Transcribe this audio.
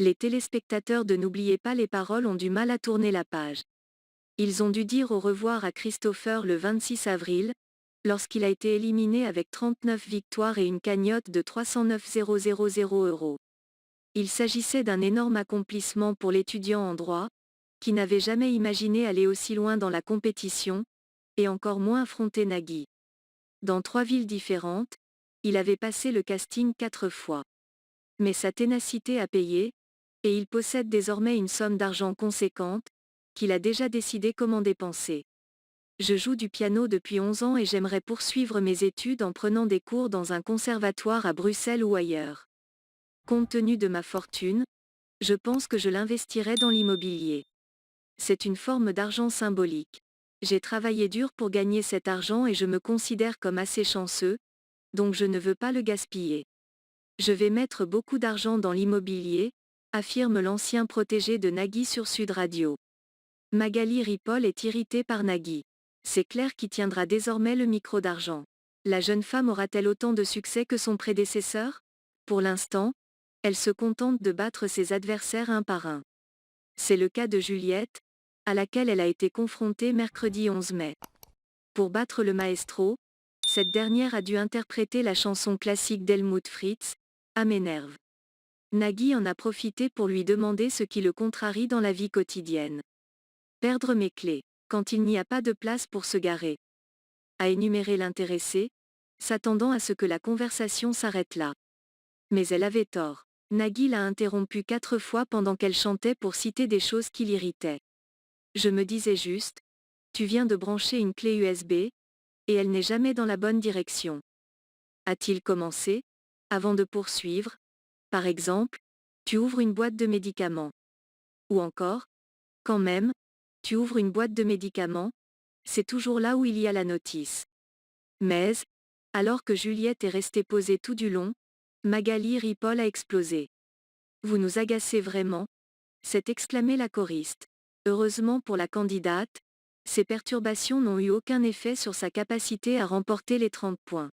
Les téléspectateurs de N'oubliez pas les paroles ont du mal à tourner la page. Ils ont dû dire au revoir à Christopher le 26 avril, lorsqu'il a été éliminé avec 39 victoires et une cagnotte de 309 000 €. Il s'agissait d'un énorme accomplissement pour l'étudiant en droit, qui n'avait jamais imaginé aller aussi loin dans la compétition, et encore moins affronter Nagui. Dans 3 villes différentes, il avait passé le casting 4 fois. Mais sa ténacité a payé, et il possède désormais une somme d'argent conséquente, qu'il a déjà décidé comment dépenser. Je joue du piano depuis 11 ans et j'aimerais poursuivre mes études en prenant des cours dans un conservatoire à Bruxelles ou ailleurs. Compte tenu de ma fortune, je pense que je l'investirais dans l'immobilier. C'est une forme d'argent symbolique. J'ai travaillé dur pour gagner cet argent et je me considère comme assez chanceux, donc je ne veux pas le gaspiller. Je vais mettre beaucoup d'argent dans l'immobilier, affirme l'ancien protégé de Nagui sur Sud Radio. Magali Ripoll est irritée par Nagui. C'est Claire qui tiendra désormais le micro d'argent. La jeune femme aura-t-elle autant de succès que son prédécesseur? Pour l'instant, elle se contente de battre ses adversaires un par un. C'est le cas de Juliette, à laquelle elle a été confrontée mercredi 11 mai. Pour battre le maestro, cette dernière a dû interpréter la chanson classique d'Helmut Fritz, À mes nerfs. Nagui en a profité pour lui demander ce qui le contrarie dans la vie quotidienne. Perdre mes clés, quand il n'y a pas de place pour se garer. A énuméré l'intéressé, s'attendant à ce que la conversation s'arrête là. Mais elle avait tort. Nagui l'a interrompue 4 fois pendant qu'elle chantait pour citer des choses qui l'irritaient. Je me disais juste, tu viens de brancher une clé USB, et elle n'est jamais dans la bonne direction. A-t-il commencé, avant de poursuivre? Par exemple, tu ouvres une boîte de médicaments. Ou encore, quand même, tu ouvres une boîte de médicaments, c'est toujours là où il y a la notice. Mais, alors que Juliette est restée posée tout du long, Magali Ripoll a explosé. Vous nous agacez vraiment, s'est exclamée la choriste. Heureusement pour la candidate, ces perturbations n'ont eu aucun effet sur sa capacité à remporter les 30 points.